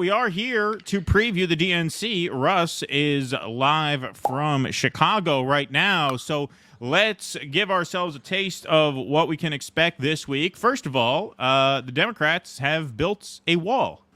We are here to preview the DNC. Russ is live from Chicago right now, so let's give ourselves a taste of what we can expect this week. First of all, the Democrats have built a wall.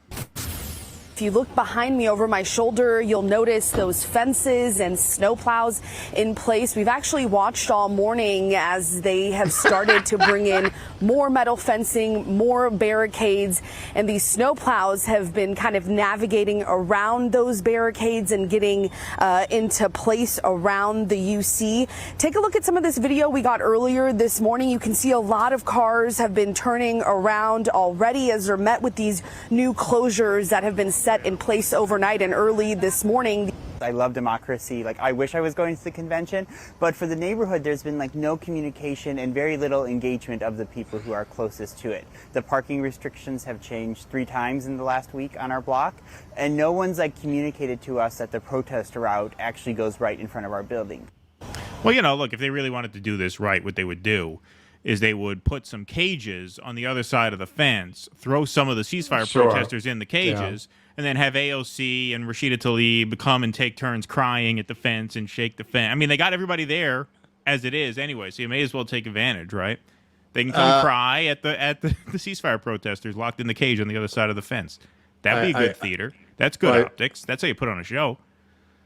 If you look behind me over my shoulder, you'll notice those fences and snowplows in place. We've actually watched all morning as they have started to bring in more metal fencing, more barricades, and these snowplows have been kind of navigating around those barricades and getting into place around the UC. Take a look at some of this video we got earlier this morning. You can see a lot of cars have been turning around already as they're met with these new closures that have been set in place overnight and early this morning. I love democracy. Like, I wish I was going to the convention, but for the neighborhood, there's been like no communication and very little engagement of the people who are closest to it. The parking restrictions have changed 3 times in the last week on our block, and no one's like communicated to us that the protest route actually goes right in front of our building. Well, you know, look, if they really wanted to do this right, what they would do is they would put some cages on the other side of the fence, throw some of the ceasefire protesters in the cages, and then have AOC and Rashida Tlaib come and take turns crying at the fence and shake the fence. I mean, they got everybody there as it is anyway, so you may as well take advantage, right? They can come cry at the ceasefire protesters locked in the cage on the other side of the fence. That'd be good theater. That's good optics. That's how you put on a show.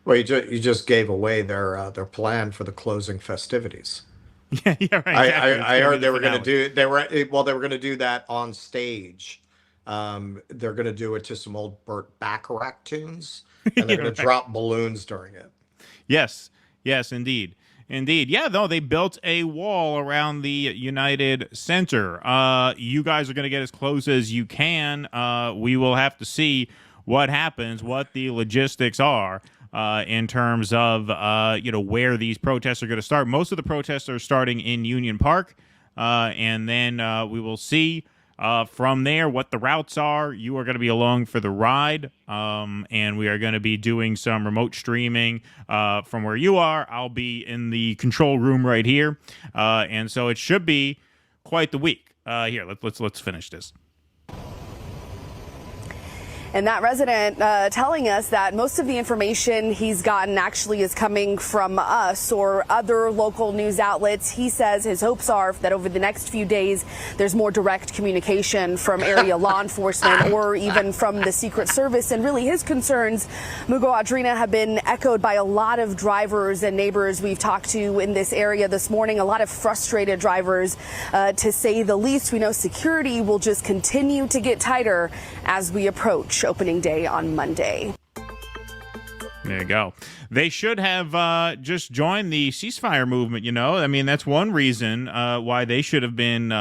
Well, you just gave away their plan for the closing festivities. Yeah, right. Exactly. I heard they were going to do they were going to do that on stage. They're going to do it to some old Burt Bacharach tunes, and they're going to drop balloons during it. Yes, indeed. Yeah, though they built a wall around the United Center. You guys are going to get as close as you can. We will have to see what happens, what the logistics are. In terms of where these protests are going to start. Most of the protests are starting in Union Park, and then we will see from there what the routes are. You are going to be along for the ride, and we are going to be doing some remote streaming from where you are. I'll be in the control room right here, and so it should be quite the week. Here, let's finish this. And that resident telling us that most of the information he's gotten actually is coming from us or other local news outlets. He says his hopes are that over the next few days, there's more direct communication from area law enforcement or even from the Secret Service. And really his concerns, Mugo Adrina, have been echoed by a lot of drivers and neighbors we've talked to in this area this morning. A lot of frustrated drivers, to say the least. We know security will just continue to get tighter as we approach opening day on Monday. There you go. They should have just joined the ceasefire movement, you know. I mean, that's one reason why they should have been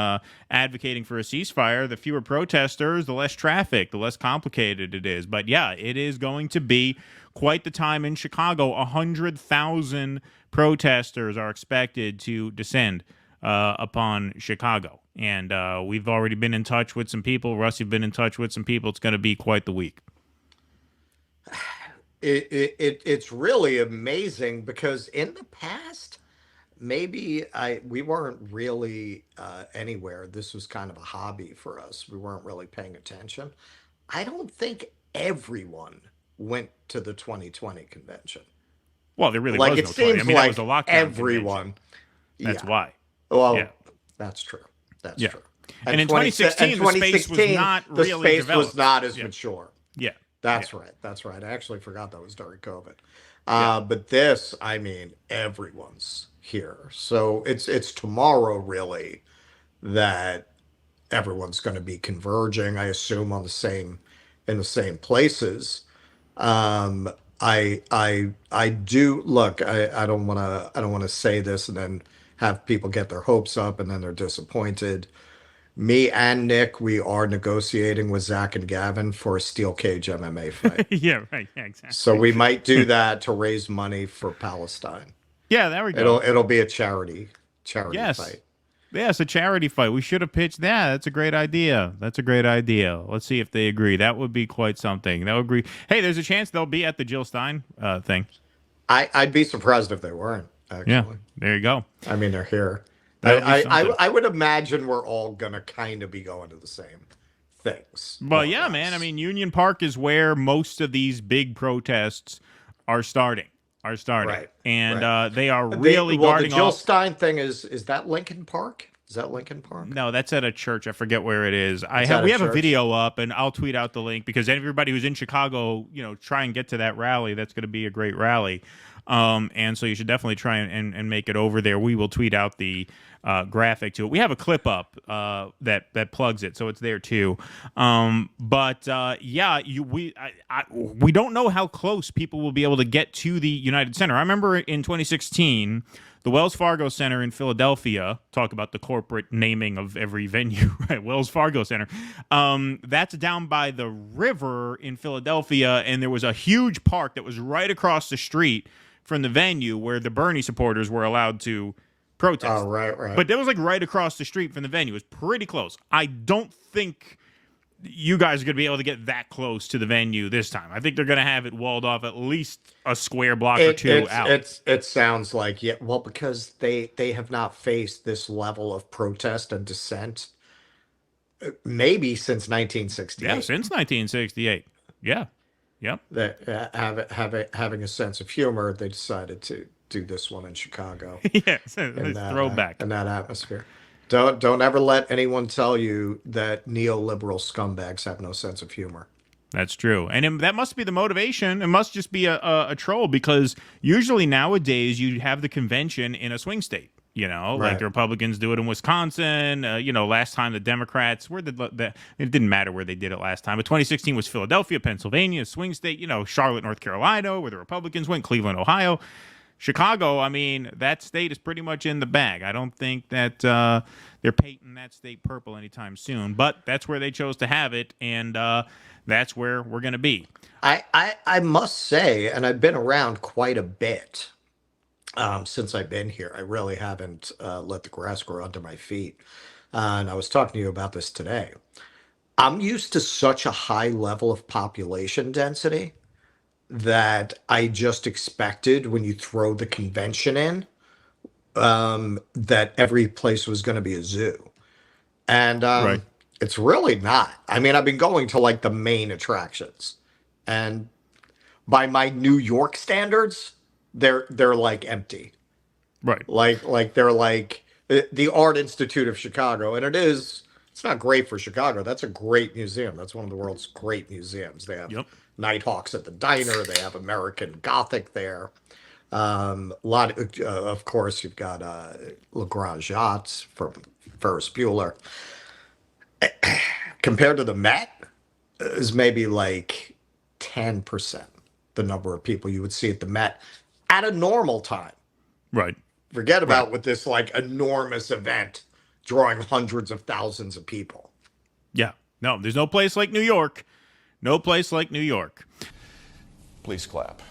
advocating for a ceasefire. The fewer protesters, the less traffic, the less complicated it is. But yeah, it is going to be quite the time in Chicago. 100,000 protesters are expected to descend upon Chicago. And we've already been in touch with some people. Russ, you've been in touch with some people. It's going to be quite the week. It's really amazing because in the past, maybe we weren't really anywhere. This was kind of a hobby for us. We weren't really paying attention. I don't think everyone went to the 2020 convention. Well, there really like was it no seems 20. I mean, like that was a lockdown everyone. That's why. Well, yeah. That's true. That's yeah. true. And in 2016, the space was not really developed. The space was not as mature. Yeah. That's right. That's right. I actually forgot that was during COVID. But this, I mean, everyone's here. So it's tomorrow really that everyone's going to be converging, I assume, in the same places. I do look, I don't want to say this and then have people get their hopes up and then they're disappointed. Me and Nick, we are negotiating with Zach and Gavin for a steel cage MMA fight. Yeah, right. Yeah, exactly. So we might do that to raise money for Palestine. Yeah, there we go. It'll be a charity fight. Yes, a charity fight. We should have pitched that. That's a great idea. Let's see if they agree. That would be quite something. That would agree. Hey, there's a chance they'll be at the Jill Stein thing. I'd be surprised if they weren't, actually. Yeah, there you go. I mean, they're here. I would imagine we're all going to kind of be going to the same things. more But or yeah, man, I less. mean, Union Park is where most of these big protests are starting. Right, And right. they are They really well, the guarding Jill off. Stein thing is that Lincoln Park? Is that Lincoln Park? No, that's at a church. I forget where it is. It's at We a have a church. video up, and I'll tweet out the link because everybody who's in Chicago, try and get to that rally. That's going to be a great rally. And so you should definitely try and make it over there. We will tweet out the graphic to it. We have a clip up that plugs it, so it's there too. Yeah, we don't know how close people will be able to get to the United Center. I remember in 2016, the Wells Fargo Center in Philadelphia. Talk about the corporate naming of every venue, right? Wells Fargo Center. That's down by the river in Philadelphia, and there was a huge park that was right across the street from the venue where the Bernie supporters were allowed to protest. Oh, right. But that was like right across the street from the venue. It was pretty close. I don't think you guys are going to be able to get that close to the venue this time. I think they're going to have it walled off at least a square block or two out. It sounds like, yeah, well, because they have not faced this level of protest and dissent maybe since 1968. Yeah, since 1968. Yeah. Yep. That having a sense of humor, they decided to do this one in Chicago. Yeah. In that, Throwback. in that atmosphere. Don't ever let anyone tell you that neoliberal scumbags have no sense of humor. That's true. And that must be the motivation. It must just be a troll because usually nowadays you have the convention in a swing state. Like Right. the Republicans do it in Wisconsin. Last time the Democrats, it didn't matter where they did it last time. But 2016 was Philadelphia, Pennsylvania, swing state. Charlotte, North Carolina, where the Republicans went. Cleveland, Ohio. Chicago, I mean, that state is pretty much in the bag. I don't think that they're painting that state purple anytime soon. But that's where they chose to have it, and that's where we're going to be. I must say, and I've been around quite a bit since I've been here. I really haven't let the grass grow under my feet. And I was talking to you about this today. I'm used to such a high level of population density that I just expected when you throw the convention in, that every place was going to be a zoo. And Right. it's really not. I mean, I've been going to like the main attractions. And by my New York standards, they're like empty. Right. Like they're like the Art Institute of Chicago. And it's not great for Chicago. That's a great museum. That's one of the world's great museums. They have Yep. Nighthawks at the Diner. They have American Gothic there. A lot of course, you've got Le Grand Jatte from Ferris Bueller. Compared to the Met, is maybe like 10% the number of people you would see at the Met at a normal time. Right. Forget about with this like enormous event drawing hundreds of thousands of people. Yeah. No, there's no place like New York. No place like New York. Please clap.